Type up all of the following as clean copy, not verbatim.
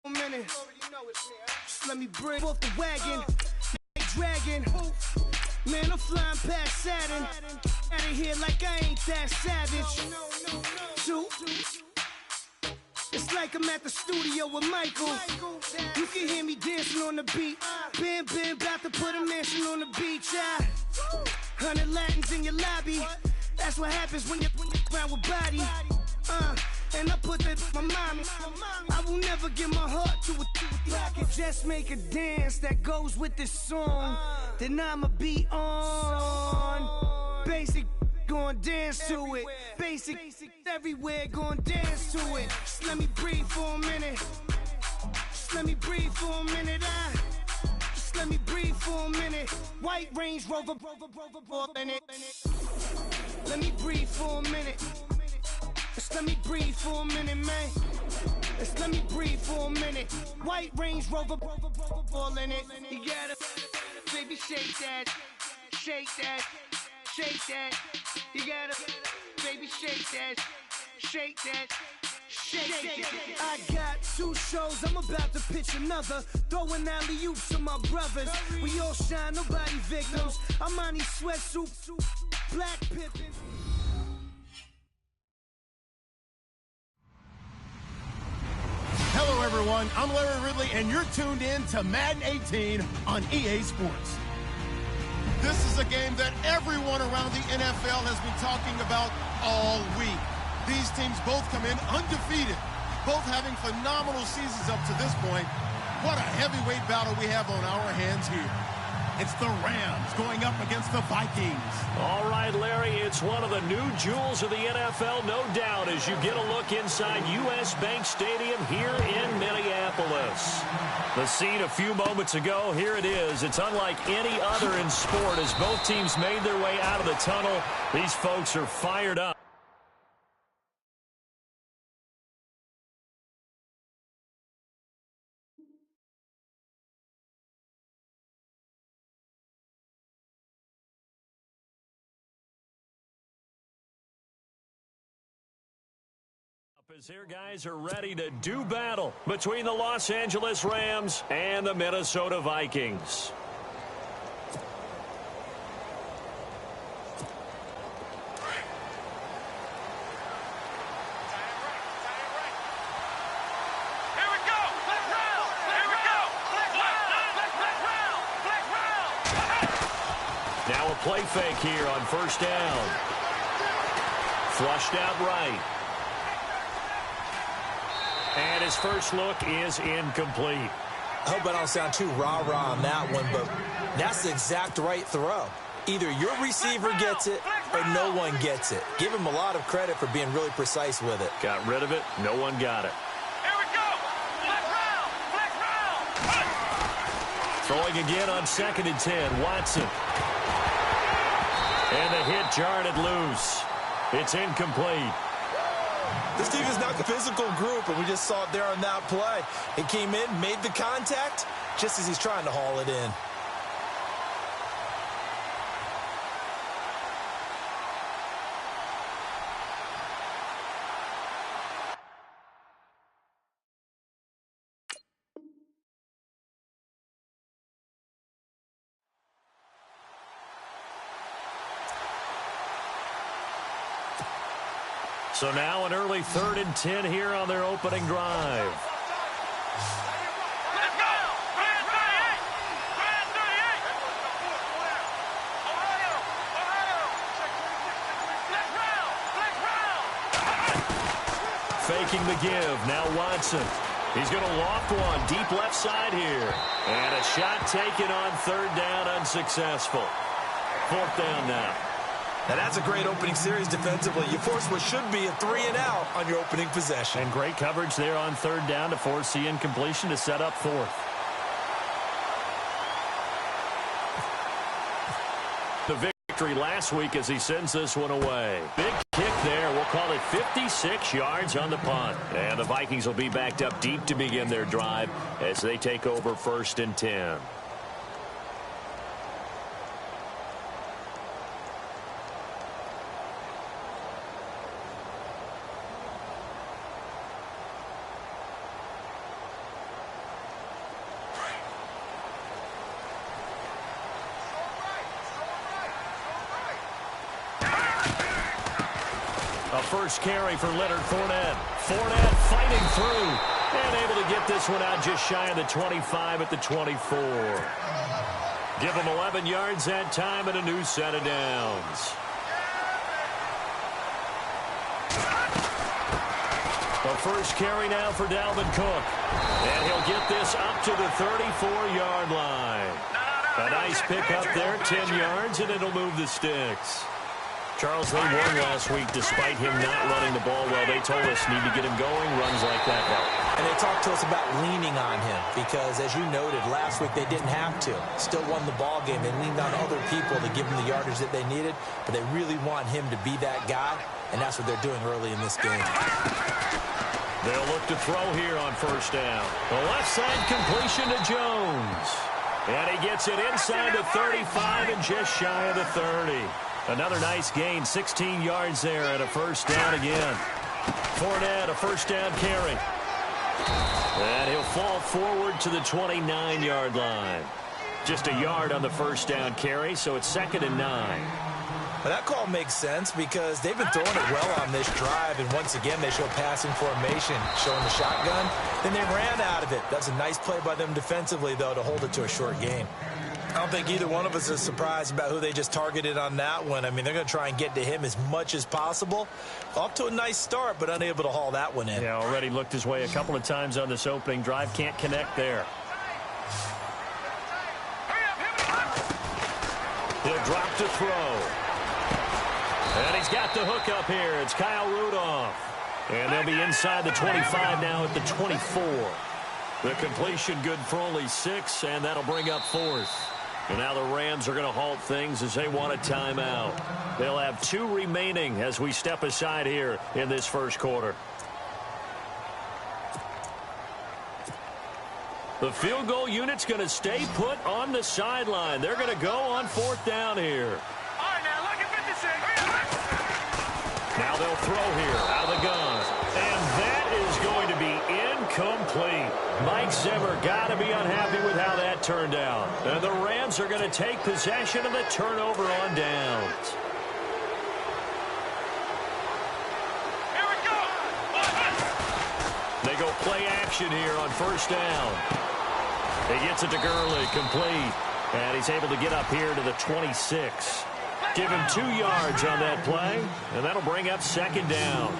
Minute. Just let me bring off the wagon. Dragon. Man, I'm flying past Saturn. Out of here like I ain't that savage. Two. It's like I'm at the studio with Michael. You can hear me dancing on the beat. Bam, about to put a mansion on the beach. 100 Latins in your lobby. That's what happens when you're around with body. And I put that my mommy. I will never give my heart to it. If I could just make a dance that goes with this song, then I'ma be on. Basic, gon' dance to it. Basic, everywhere, gon' dance to it. Just let me breathe for a minute. Just let me breathe for a minute. Just let me breathe for a minute. White Range Rover, in it. Let me breathe for a minute. Just let me breathe for a minute, man. Just let me breathe for a minute. White Range Rover, all in it. You gotta, baby, shake that, shake that, shake that. You gotta, baby, shake that, shake that. Shake it. I got 2 shows, I'm about to pitch another. Throwing alley-oops to my brothers. We all shine, nobody victims. I'm on these sweatsuits, black Pippin. Hello, everyone. I'm Larry Ridley, and you're tuned in to Madden 18 on EA Sports. This is a game that everyone around the NFL has been talking about all week. These teams both come in undefeated, both having phenomenal seasons up to this point. What a heavyweight battle we have on our hands here. It's the Rams going up against the Vikings. All right, Larry, it's one of the new jewels of the NFL, no doubt, as you get a look inside U.S. Bank Stadium here in Minneapolis. The scene a few moments ago, here it is. It's unlike any other in sport as both teams made their way out of the tunnel. These folks are fired up. As here guys are ready to do battle between the Los Angeles Rams and the Minnesota Vikings. Now a play fake here on first down. Flushed out right. And his first look is incomplete. I hope I don't sound too rah-rah on that one, but that's the exact right throw. Either your receiver gets it or no one gets it. Give him a lot of credit for being really precise with it. Got rid of it. No one got it. Here we go. Flag round. Throwing again on 2nd and 10. Watson. And the hit jarred it loose. It's incomplete. This team is not a physical group, and we just saw it there on that play. It came in, made the contact, just as he's trying to haul it in. So now an early 3rd and 10 here on their opening drive. Let's go. Faking the give. Now Watson. He's going to loft one deep left side here. And a shot taken on 3rd down, unsuccessful. 4th down now. Now, that's a great opening series defensively. You force what should be a 3-and-out on your opening possession. And great coverage there on 3rd down to force the incompletion to set up 4th. The victory last week as he sends this one away. Big kick there. We'll call it 56 yards on the punt. And the Vikings will be backed up deep to begin their drive as they take over 1st and 10. A first carry for Leonard Fournette. Fournette fighting through and able to get this one out just shy of the 25 at the 24. Give him 11 yards that time and a new set of downs. The first carry now for Dalvin Cook. And he'll get this up to the 34-yard line. A nice pickup there, 10 yards, and it'll move the sticks. Charles, they won last week despite him not running the ball well. They told us need to get him going, runs like that help. And they talked to us about leaning on him because, as you noted, last week they didn't have to. Still won the ball game. They leaned on other people to give them the yardage that they needed, but they really want him to be that guy, and that's what they're doing early in this game. They'll look to throw here on first down. The left side completion to Jones. And he gets it inside the 35 and just shy of the 30. Another nice gain, 16 yards there and a first down again. Fournette, a first down carry. And he'll fall forward to the 29-yard line. Just a yard on the first down carry, so it's 2nd and 9. Well, that call makes sense because they've been throwing it well on this drive, and once again they show passing formation, showing the shotgun. Then they ran out of it. That's a nice play by them defensively, though, to hold it to a short game. I don't think either one of us is surprised about who they just targeted on that one. I mean, they're going to try and get to him as much as possible. Off to a nice start, but unable to haul that one in. Yeah, already looked his way a couple of times on this opening drive. Can't connect there. He'll drop to throw. And he's got the hook up here. It's Kyle Rudolph. And they'll be inside the 25 now at the 24. The completion good for only 6, and that'll bring up 4th. And now the Rams are going to halt things as they want a timeout. They'll have 2 remaining as we step aside here in this first quarter. The field goal unit's going to stay put on the sideline. They're going to go on 4th down here. All right, now look at 56. Now they'll throw here out of the gun. And that is going to be incomplete. Mike Zimmer got to be unhappy with how that turned out. And the Rams are going to take possession of the turnover on downs. Here we go. They go play action here on first down. He gets it to Gurley, complete. And he's able to get up here to the 26. Give him 2 yards on that play, and that'll bring up 2nd down.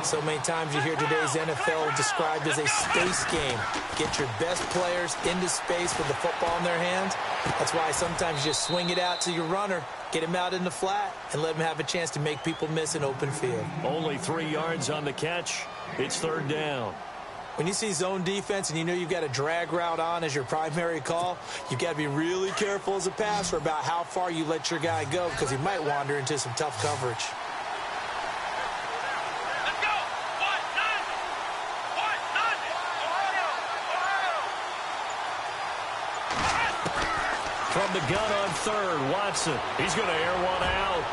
So many times you hear today's NFL described as a space game. Get your best players into space with the football in their hands. That's why sometimes you just swing it out to your runner, get him out in the flat, and let him have a chance to make people miss an open field. Only 3 yards on the catch. It's 3rd down. When you see zone defense and you know you've got a drag route on as your primary call, you've got to be really careful as a passer about how far you let your guy go because he might wander into some tough coverage. From the gun on 3rd, Watson. He's going to air one out.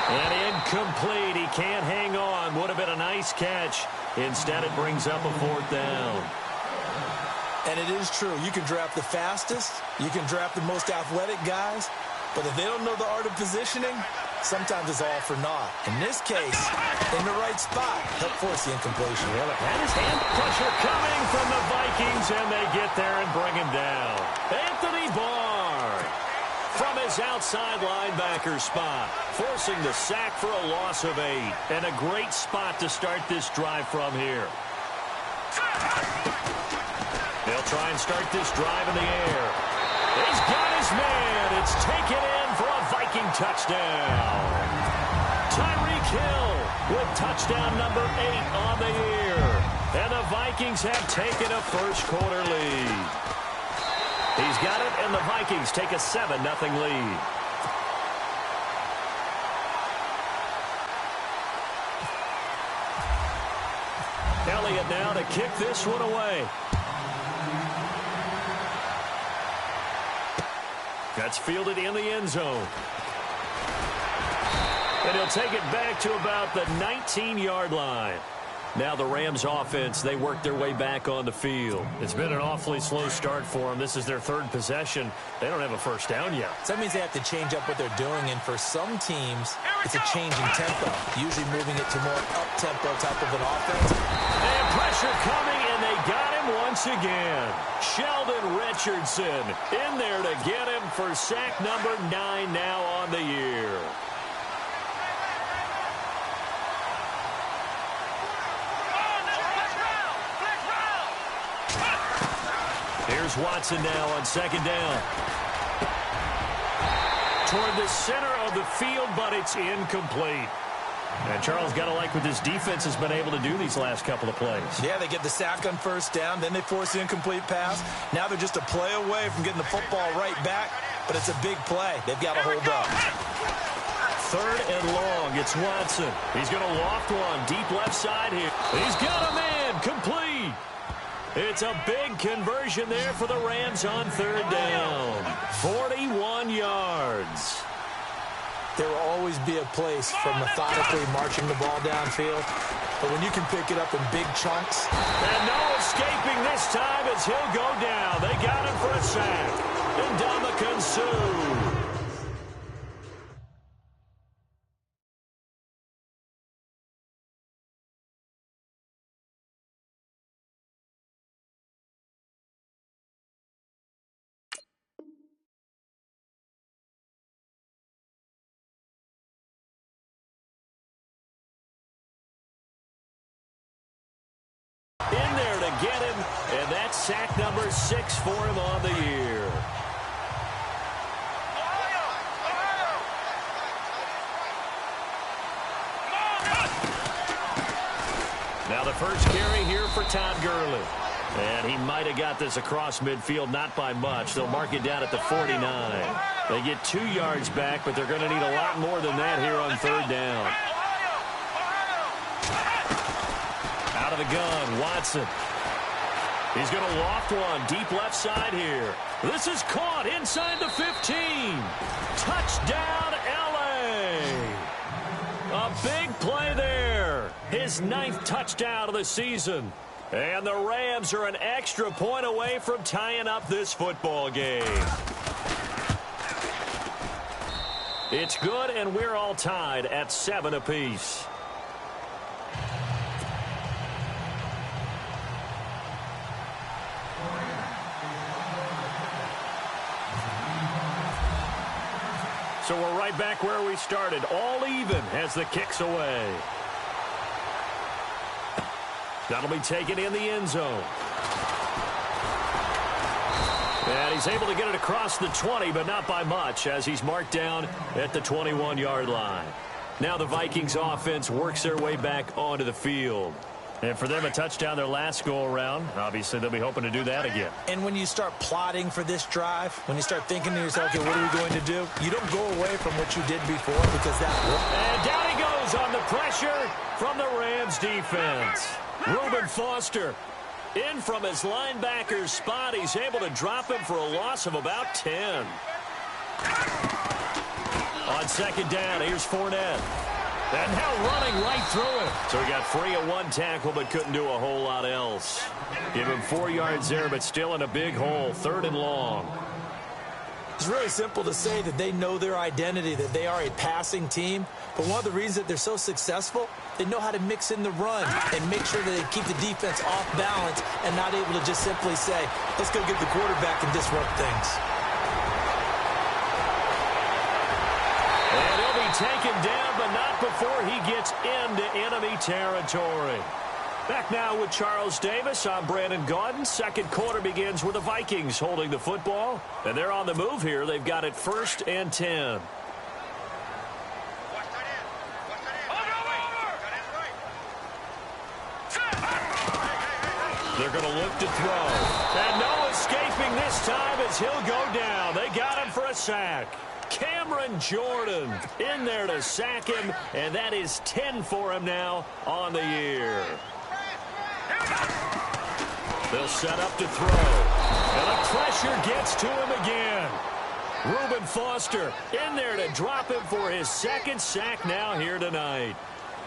And incomplete. He can't hang on. Would have been a nice catch. Instead, it brings up a 4th down. And it is true. You can draft the fastest. You can draft the most athletic guys. But if they don't know the art of positioning, sometimes it's all for naught. In this case, in the right spot, help force the incompletion. Well, that is hand pressure coming from the Vikings, and they get there and bring him down. Anthony Barr from his outside linebacker spot, forcing the sack for a loss of 8. And a great spot to start this drive from here. They'll try and start this drive in the air. He's got his man. It's taken in for a Viking touchdown. Tyreek Hill with touchdown number 8 on the year. And the Vikings have taken a first quarter lead. He's got it, and the Vikings take a 7-0 lead. Elliott now to kick this one away. That's fielded in the end zone. And he'll take it back to about the 19-yard line. Now the Rams offense, they work their way back on the field. It's been an awfully slow start for them. This is their third possession. They don't have a first down yet. So that means they have to change up what they're doing, and for some teams, it's a change in tempo, usually moving it to more up-tempo type of an offense. And pressure coming, and they got him once again. Sheldon Richardson in there to get him for sack number 9 now on the year. Here's Watson now on second down. Toward the center of the field, but it's incomplete. And Charles, got to like what this defense has been able to do these last couple of plays. Yeah, they get the sack on first down, then they force the incomplete pass. Now they're just a play away from getting the football right back, but it's a big play. They've got to hold up. Third and long, it's Watson. He's going to loft one deep left side here. He's got a man, complete. It's a big conversion there for the Rams on third down. 41 yards. There will always be a place for methodically marching the ball downfield, but when you can pick it up in big chunks. And no escaping this time as he'll go down. They got him for a sack. And Ndamukong Suh. In there to get him, and that's sack number 6 for him on the year. Now the first carry here for Todd Gurley. And he might have got this across midfield, not by much. They'll mark it down at the 49. They get 2 yards back, but they're going to need a lot more than that here on third down. Out of the gun, Watson. He's going to loft one deep left side here. This is caught inside the 15. Touchdown, L.A. A big play there. His 9th touchdown of the season. And the Rams are an extra point away from tying up this football game. It's good, and we're all tied at 7 apiece. So we're right back where we started, all even as the kick's away. That'll be taken in the end zone. And he's able to get it across the 20, but not by much, as he's marked down at the 21-yard line. Now the Vikings offense works their way back onto the field. And for them, a touchdown their last go-around. Obviously, they'll be hoping to do that again. And when you start plotting for this drive, when you start thinking to yourself, okay, what are we going to do? You don't go away from what you did before because that worked. And down he goes on the pressure from the Rams defense. Reuben Foster in from his linebacker's spot. He's able to drop him for a loss of about 10. On second down, here's Fournette. And now running right through it. So he got free of one tackle but couldn't do a whole lot else. Give him 4 yards there, but still in a big hole. Third and long. It's really simple to say that they know their identity, that they are a passing team. But one of the reasons that they're so successful, they know how to mix in the run and make sure that they keep the defense off balance and not able to just simply say, let's go get the quarterback and disrupt things. And he'll be taken down, but not before he gets into enemy territory. Back now with Charles Davis. I'm Brandon Gaudin. Second quarter begins with the Vikings holding the football. And they're on the move here. They've got it 1st and 10. They're going to look to throw. And no escaping this time as he'll go down. They got him for a sack. Cameron Jordan in there to sack him, and that is 10 for him now on the year. They'll set up to throw. And the pressure gets to him again. Reuben Foster in there to drop him for his 2nd sack now here tonight.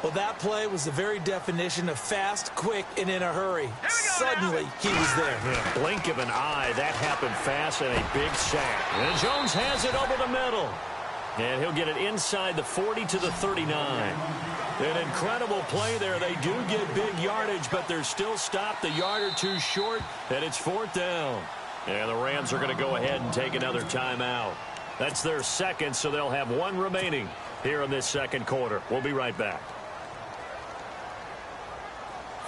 Well, that play was the very definition of fast, quick, and in a hurry. Suddenly, he was there. Yeah, blink of an eye. That happened fast and a big sack. And Jones has it over the middle. And he'll get it inside the 40 to the 39. An incredible play there. They do get big yardage, but they're still stopped a yard or two short, and it's 4th down. And the Rams are going to go ahead and take another timeout. That's their second, so they'll have one remaining here in this second quarter. We'll be right back.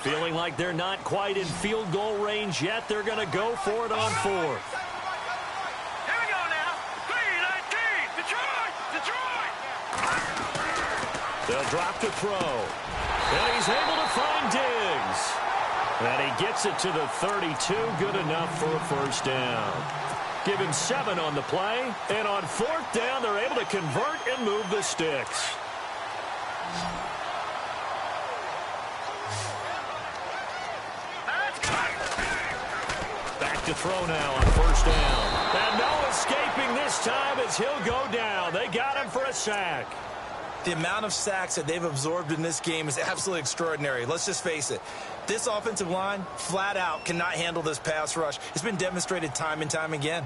Feeling like they're not quite in field goal range yet. They're going to go for it on 4th. Here we go now. 3-19. Detroit. They'll drop to throw. And he's able to find Diggs. And he gets it to the 32. Good enough for a first down. Give him 7 on the play. And on 4th down, they're able to convert and move the sticks. Back to throw now on first down. And no escaping this time as he'll go down. They got him for a sack. The amount of sacks that they've absorbed in this game is absolutely extraordinary. Let's just face it. This offensive line, flat out, cannot handle this pass rush. It's been demonstrated time and time again.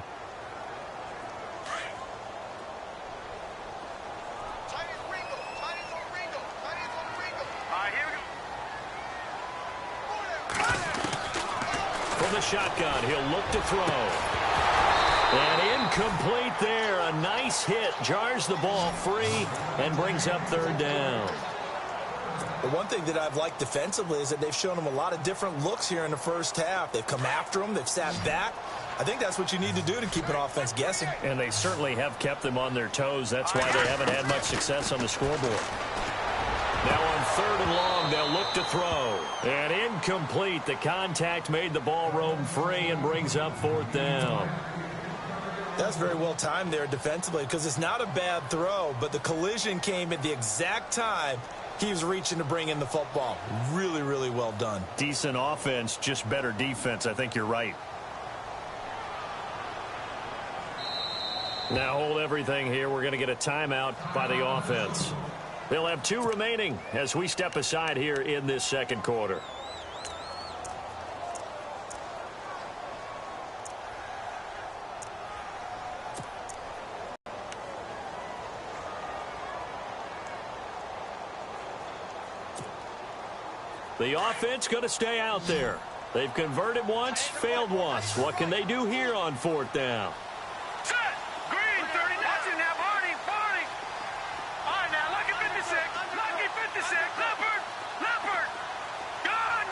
From the shotgun, he'll look to throw. And incomplete there. A nice hit. Jars the ball free and brings up 3rd down. The one thing that I've liked defensively is that they've shown them a lot of different looks here in the first half. They've come after them. They've sat back. I think that's what you need to do to keep an offense guessing. And they certainly have kept them on their toes. That's why they haven't had much success on the scoreboard. Now on 3rd and long, they'll look to throw. And incomplete. The contact made the ball roam free and brings up 4th down. That's very well timed there defensively because it's not a bad throw, but the collision came at the exact time he was reaching to bring in the football. Really, really well done. Decent offense, just better defense. I think you're right. Now hold everything here. We're going to get a timeout by the offense. They'll have 2 remaining as we step aside here in this second quarter. The offense going to stay out there. They've converted once, failed once. What can they do here on 4th down? Set. Green, 39. Now, Barney. All right, now, lucky 56. Lucky 56. Leopard. Gun.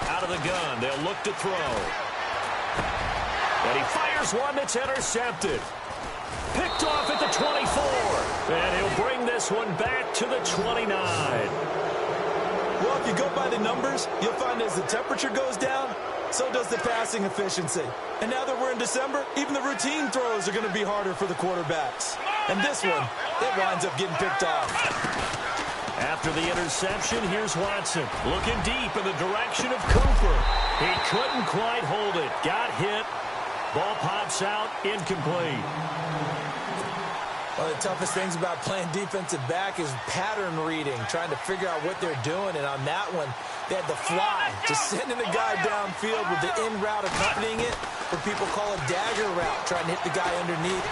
Out of the gun, they'll look to throw. And he fires one that's intercepted. Picked off at the 24. And he'll bring this one back to the 29. Well, if you go by the numbers, you'll find as the temperature goes down, so does the passing efficiency. And now that we're in December, even the routine throws are going to be harder for the quarterbacks. And this one, it winds up getting picked off. After the interception, here's Watson looking deep in the direction of Cooper. He couldn't quite hold it. Got hit. Ball pops out. Incomplete. One of the toughest things about playing defensive back is pattern reading, trying to figure out what they're doing. And on that one, they had the fly, just sending the guy downfield with the in route accompanying it, what people call a dagger route, trying to hit the guy underneath.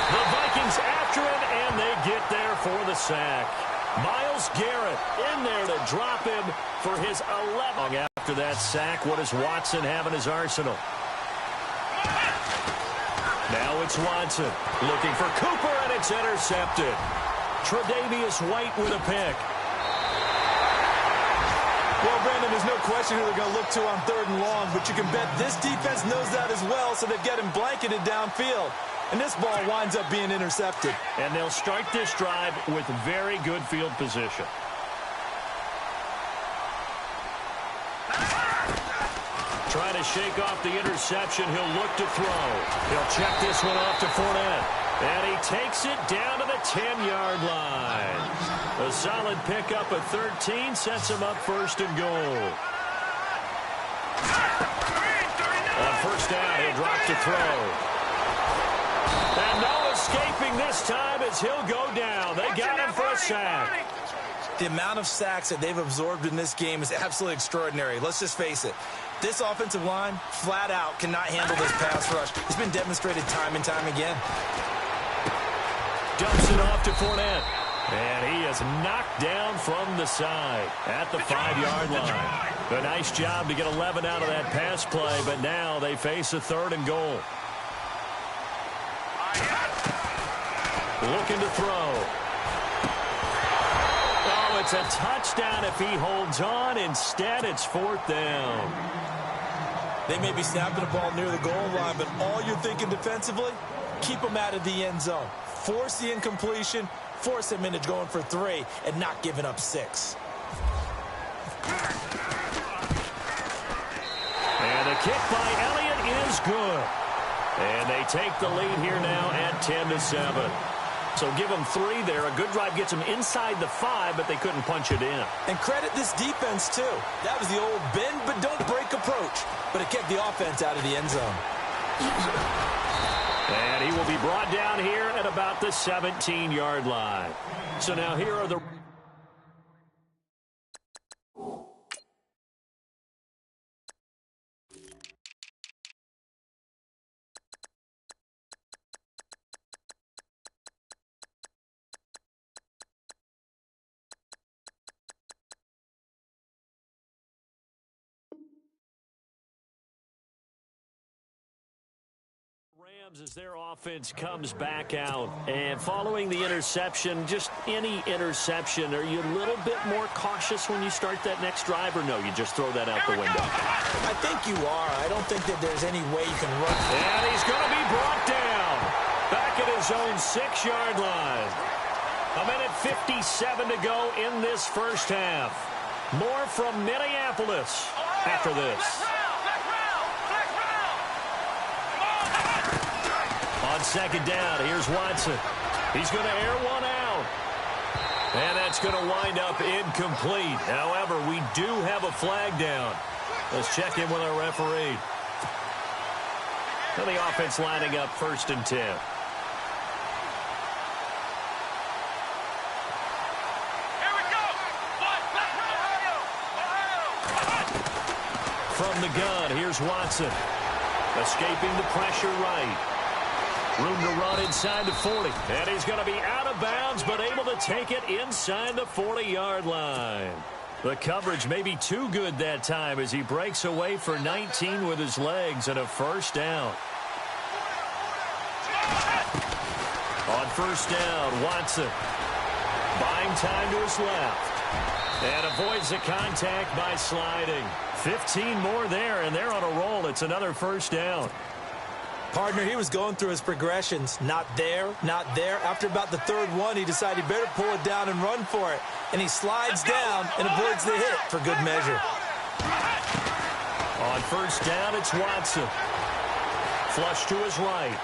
The Vikings after him, and they get there for the sack. Myles Garrett in there to drop him for his 11th. After that sack, what does Watson have in his arsenal? Now it's Watson looking for Cooper, and it's intercepted. Tre'Davious White with a pick. Well, Brandon, there's no question who they're going to look to on 3rd and long, but you can bet this defense knows that as well, so they've got him blanketed downfield. And this ball winds up being intercepted. And they'll start this drive with very good field position. Trying to shake off the interception. He'll look to throw. He'll check this one off to Fournette. And he takes it down to the 10-yard line. A solid pickup of 13 sets him up 1st and goal. On 1st down, he'll drop to throw. And no escaping this time as he'll go down. They got him for a sack. The amount of sacks that they've absorbed in this game is absolutely extraordinary. Let's just face it. This offensive line, flat out, cannot handle this pass rush. It's been demonstrated time and time again. Dumps it off to Fournette. And he is knocked down from the side at the 5-yard line. A nice job to get 11 out of that pass play, but now they face a 3rd and goal. Looking to throw. Oh, it's a touchdown if he holds on. Instead, it's 4th down. They may be snapping the ball near the goal line, but all you're thinking defensively, keep them out of the end zone. Force the incompletion, force them into going for 3, and not giving up 6. And the kick by Elliott is good. And they take the lead here now at 10-7. So give them 3 there. A good drive gets them inside the 5, but they couldn't punch it in. And credit this defense, too. That was the old bend but don't break approach. But it kept the offense out of the end zone. And he will be brought down here at about the 17-yard line. So now here are the... Rams as their offense comes back out. And following the interception, just any interception, are you a little bit more cautious when you start that next drive, or no, you just throw that out the window? I think you are. I don't think that there's any way you can run. And he's going to be brought down back at his own 6-yard line. 1:57 to go in this first half. More from Minneapolis after this. On 2nd down, here's Watson. He's going to air one out. And that's going to wind up incomplete. However, we do have a flag down. Let's check in with our referee. And the offense lining up 1st and 10. From the gun, here's Watson. Escaping the pressure right. Room to run inside the 40. And he's going to be out of bounds, but able to take it inside the 40-yard line. The coverage may be too good that time as he breaks away for 19 with his legs and a 1st down. On 1st down, Watson. Buying time to his left. And avoids the contact by sliding. 15 more there, and they're on a roll. It's another 1st down. Partner, he was going through his progressions. Not there, not there. After about the 3rd one, he decided he better pull it down and run for it. And he slides down and avoids the hit for good measure. On 1st down, it's Watson. Flush to his right.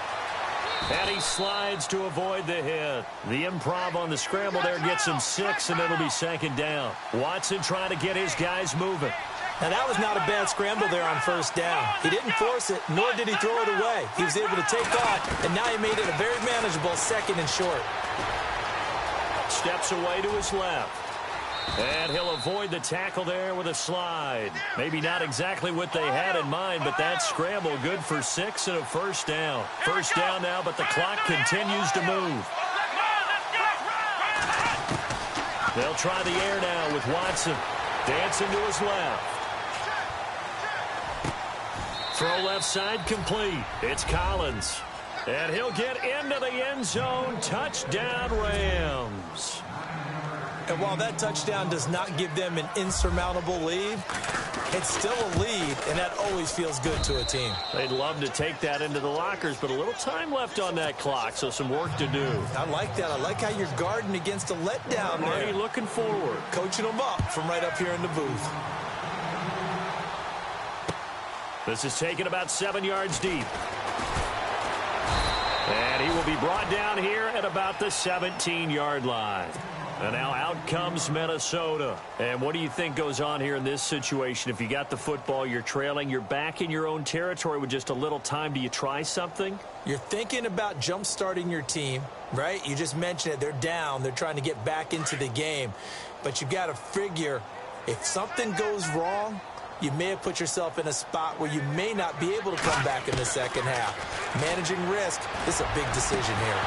And he slides to avoid the hit. The improv on the scramble there gets him 6, and it'll be 2nd down. Watson trying to get his guys moving. Now, that was not a bad scramble there on 1st down. He didn't force it, nor did he throw it away. He was able to take off, and now he made it a very manageable 2nd and short. Steps away to his left. And he'll avoid the tackle there with a slide. Maybe not exactly what they had in mind, but that scramble good for 6 and a 1st down. 1st down now, but the clock continues to move. They'll try the air now with Watson. Dancing to his left. Throw left side complete. It's Collins. And he'll get into the end zone. Touchdown, Rams. And while that touchdown does not give them an insurmountable lead, it's still a lead, and that always feels good to a team. They'd love to take that into the lockers, but a little time left on that clock, so some work to do. I like that. I like how you're guarding against a letdown there. Already looking forward. Coaching them up from right up here in the booth. This is taken about 7 yards deep. And he will be brought down here at about the 17-yard line. And now out comes Minnesota. And what do you think goes on here in this situation? If you got the football, you're trailing, you're back in your own territory with just a little time. Do you try something? You're thinking about jump-starting your team, right? You just mentioned it. They're down. They're trying to get back into the game. But you've got to figure if something goes wrong, you may have put yourself in a spot where you may not be able to come back in the second half. Managing risk is a big decision here.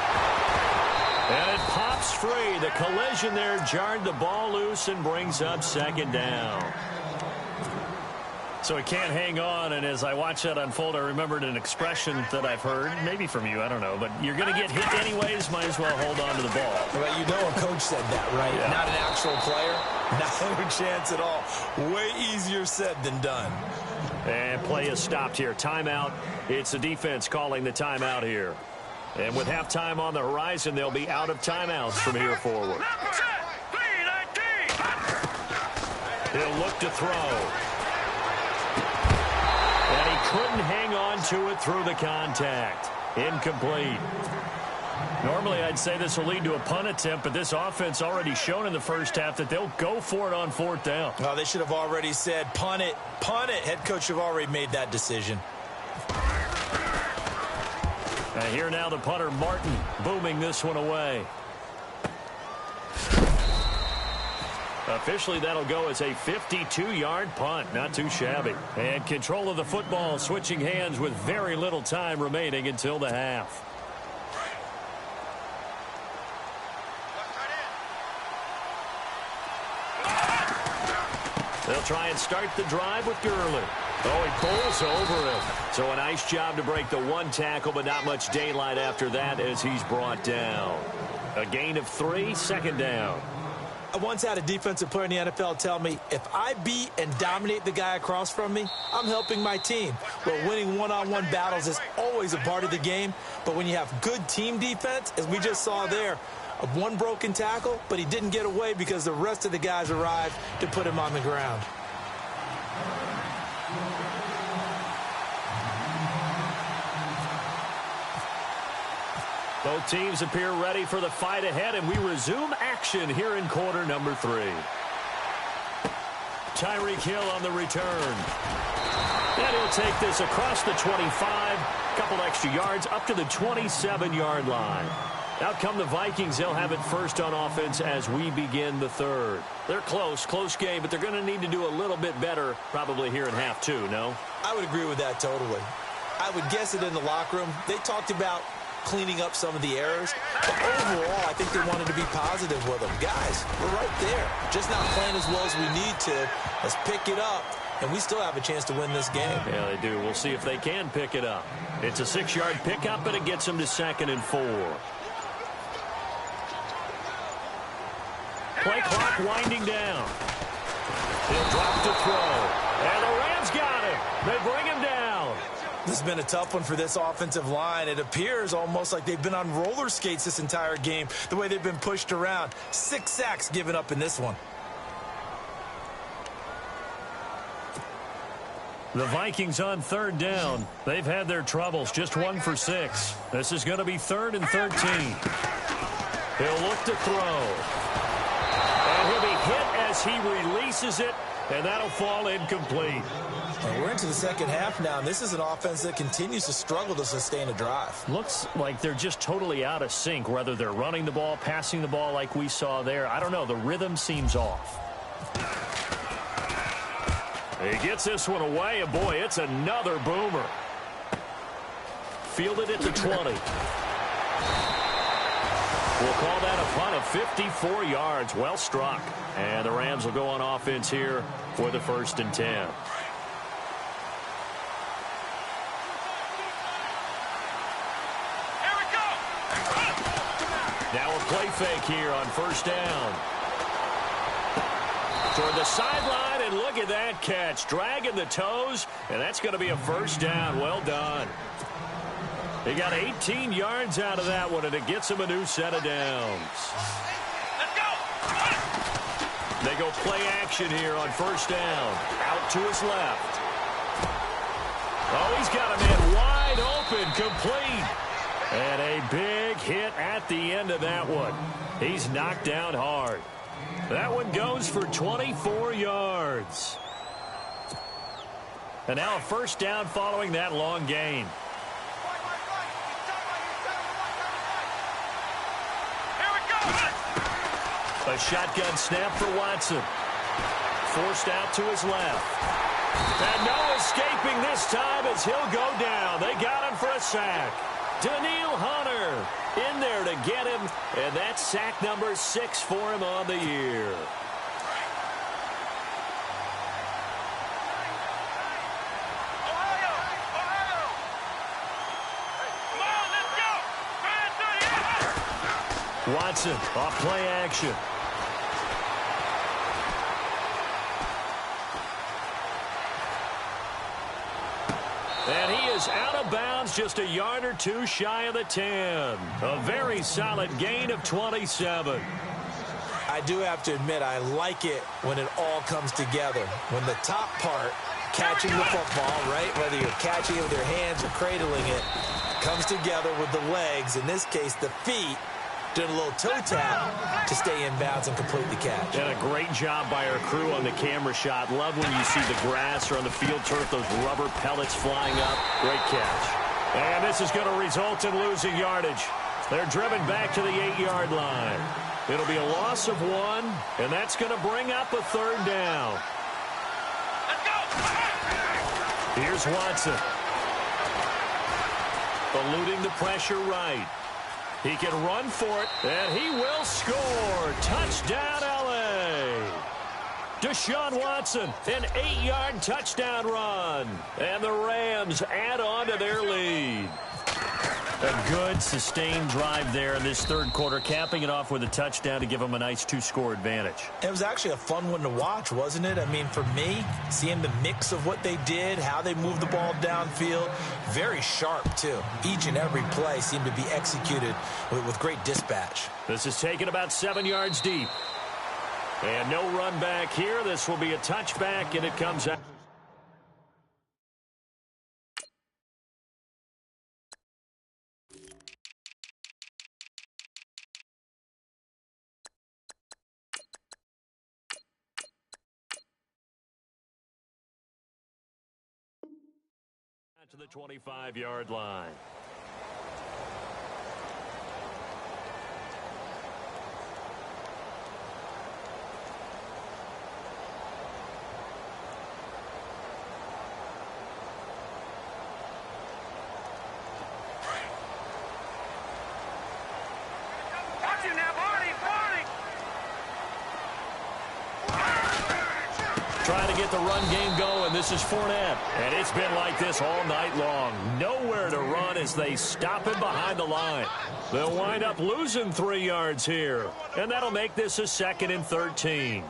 And it pops free. The collision there jarred the ball loose and brings up second down. So he can't hang on, and as I watch that unfold, I remembered an expression that I've heard, maybe from you, I don't know, but you're going to get hit anyways, might as well hold on to the ball. Well, you know a coach said that, right? Yeah. Not an actual player. Not a chance at all. Way easier said than done. And play is stopped here. Timeout. It's the defense calling the timeout here. And with halftime on the horizon, they'll be out of timeouts from here forward. He'll look to throw. And he couldn't hang on to it through the contact. Incomplete. Normally, I'd say this will lead to a punt attempt, but this offense already shown in the first half that they'll go for it on fourth down. Oh, they should have already said, punt it, punt it. Head coach have already made that decision. And here now the punter, Martin, booming this one away. Officially, that'll go as a 52-yard punt. Not too shabby. And control of the football, switching hands with very little time remaining until the half. They'll try and start the drive with Gurley. Oh, he pulls over him. So a nice job to break the one tackle, but not much daylight after that as he's brought down. A gain of 3, second down. I once had a defensive player in the NFL tell me, if I beat and dominate the guy across from me, I'm helping my team. Well, winning one-on-one battles is always a part of the game, but when you have good team defense, as we just saw there, one broken tackle, but he didn't get away because the rest of the guys arrived to put him on the ground. Both teams appear ready for the fight ahead, and we resume action here in quarter number 3. Tyreek Hill on the return. And he'll take this across the 25, couple extra yards up to the 27-yard line. Out come the Vikings. They'll have it first on offense as we begin the third. They're close game, but they're going to need to do a little bit better probably here in half 2, no? I would agree with that totally. I would guess it in the locker room. They talked about cleaning up some of the errors, but overall, I think they wanted to be positive with them. Guys, we're right there. Just not playing as well as we need to. Let's pick it up, and we still have a chance to win this game. Yeah, they do. We'll see if they can pick it up. It's a 6-yard pickup, and it gets them to 2nd and 4. Play clock winding down. He'll drop to throw. And the Rams got him. They bring him down. This has been a tough one for this offensive line. It appears almost like they've been on roller skates this entire game, the way they've been pushed around. 6 sacks given up in this one. The Vikings on 3rd down. They've had their troubles, just 1 for 6. This is going to be 3rd and 13. He'll look to throw. And he'll be hit as he releases it, and that'll fall incomplete. And we're into the second half now, and this is an offense that continues to struggle to sustain a drive. Looks like they're just totally out of sync, whether they're running the ball, passing the ball like we saw there. I don't know. The rhythm seems off. He gets this one away, and boy, it's another boomer. Fielded at the 20. We'll call that a punt of 54 yards. Well struck. And the Rams will go on offense here for the 1st and 10. Now a play fake here on 1st down. Toward the sideline, and look at that catch. Dragging the toes, and that's going to be a 1st down. Well done. He got 18 yards out of that one, and it gets him a new set of downs. Let's go! They go play action here on 1st down. Out to his left. Oh, he's got a man wide open, complete. And a big hit at the end of that one. He's knocked down hard. That one goes for 24 yards. And now a first down following that long gain. A shotgun snap for Watson. Forced out to his left. And no escaping this time as he'll go down. They got him for a sack. Daniil Hunter in there to get him. And that's sack number 6 for him on the year. Watson off play action. And he is out of bounds just a yard or two shy of the 10. A very solid gain of 27. I do have to admit, I like it when it all comes together. When the top part, catching the football, right, whether you're catching it with your hands or cradling it, comes together with the legs, in this case the feet, doing a little toe tap to stay in bounds and complete the catch. And a great job by our crew on the camera shot. Love when you see the grass or on the field turf, those rubber pellets flying up. Great catch. And this is going to result in losing yardage. They're driven back to the 8-yard line. It'll be a loss of 1, and that's going to bring up a third down. Let's go! Here's Watson. Eluding the pressure right. He can run for it, and he will score. Touchdown, L.A. Deshaun Watson, an 8-yard touchdown run. And the Rams add on to their lead. A good, sustained drive there in this third quarter, capping it off with a touchdown to give them a nice 2-score advantage. It was actually a fun one to watch, wasn't it? I mean, for me, seeing the mix of what they did, how they moved the ball downfield, very sharp, too. Each and every play seemed to be executed with great dispatch. This is taken about 7 yards deep. And no run back here. This will be a touchback, and it comes out. To the 25-yard line. Watch it now, Barney! Trying to get the run game going. This is Fournette. And it's been like this all night long. Nowhere to run as they stop him behind the line. They'll wind up losing 3 yards here. And that'll make this a 2nd and 13.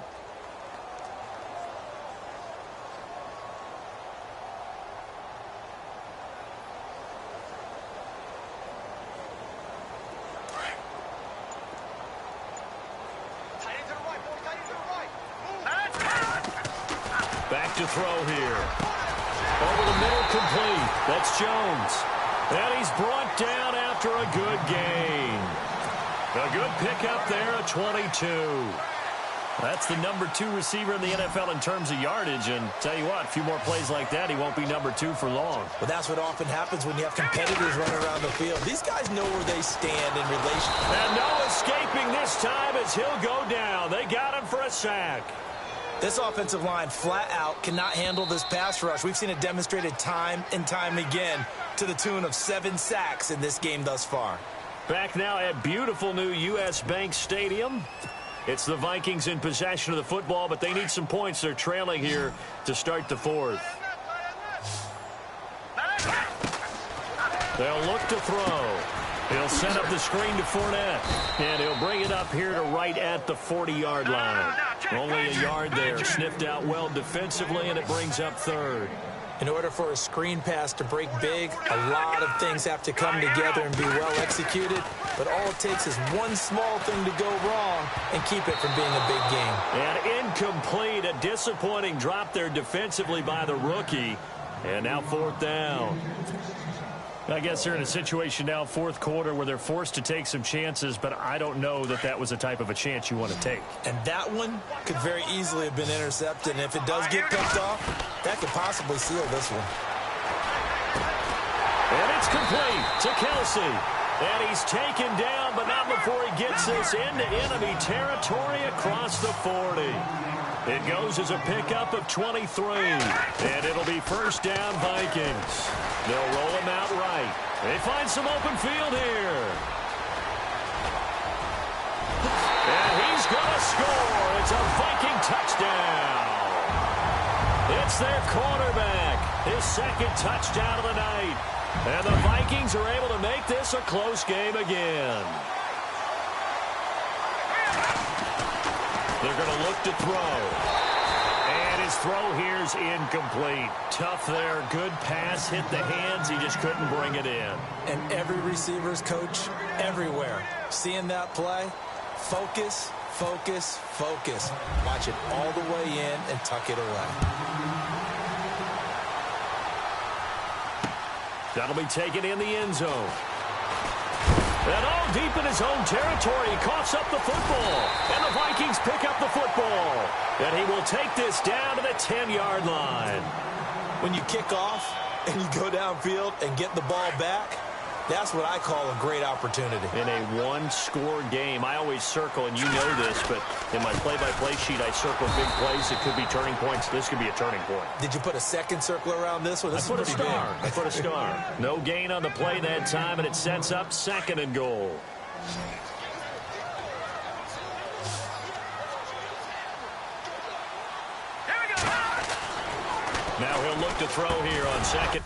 Back to throw here. Over the middle, complete. That's Jones. And he's brought down after a good gain. A good pickup there, a 22. That's the number 2 receiver in the NFL in terms of yardage. And tell you what, a few more plays like that, he won't be number 2 for long. But that's what often happens when you have competitors running around the field. These guys know where they stand in relation. And no escaping this time as he'll go down. They got him for a sack. This offensive line flat out cannot handle this pass rush. We've seen it demonstrated time and time again to the tune of 7 sacks in this game thus far. Back now at beautiful new U.S. Bank Stadium. It's the Vikings in possession of the football, but they need some points. They're trailing here to start the 4th. They'll look to throw. He'll set up the screen to Fournette. And he'll bring it up here to right at the 40-yard line. Only a yard there. Sniffed out well defensively, and it brings up 3rd. In order for a screen pass to break big, a lot of things have to come together and be well executed. But all it takes is one small thing to go wrong and keep it from being a big game. And incomplete. A disappointing drop there defensively by the rookie. And now 4th down. I guess they're in a situation now, fourth quarter, where they're forced to take some chances, but I don't know that that was the type of a chance you want to take. And that one could very easily have been intercepted, and if it does get picked off, that could possibly seal this one. And it's complete to Kelsey. And he's taken down, but not before he gets this into enemy territory across the 40. It goes as a pickup of 23. And it'll be first down Vikings. They'll roll him out right. They find some open field here. And he's going to score. It's a Viking touchdown. It's their quarterback. His second touchdown of the night. And the Vikings are able to make this a close game again. They're going to look to throw. And his throw here's incomplete. Tough there. Good pass. Hit the hands. He just couldn't bring it in. And every receiver's coach everywhere, seeing that play, focus, focus, focus. Watch it all the way in and tuck it away. That'll be taken in the end zone. And all deep in his own territory, he coughs up the football. And the Vikings pick up the football. And he will take this down to the 10-yard line. When you kick off and you go downfield and get the ball back, that's what I call a great opportunity. In a one-score game, I always circle, and you know this, but in my play-by-play sheet, I circle big plays. It could be turning points. This could be a turning point. Did you put a second circle around this one? This I put a star. I put a star. No gain on the play that time, and it sets up 2nd and goal. Now he'll look to throw here on 2nd.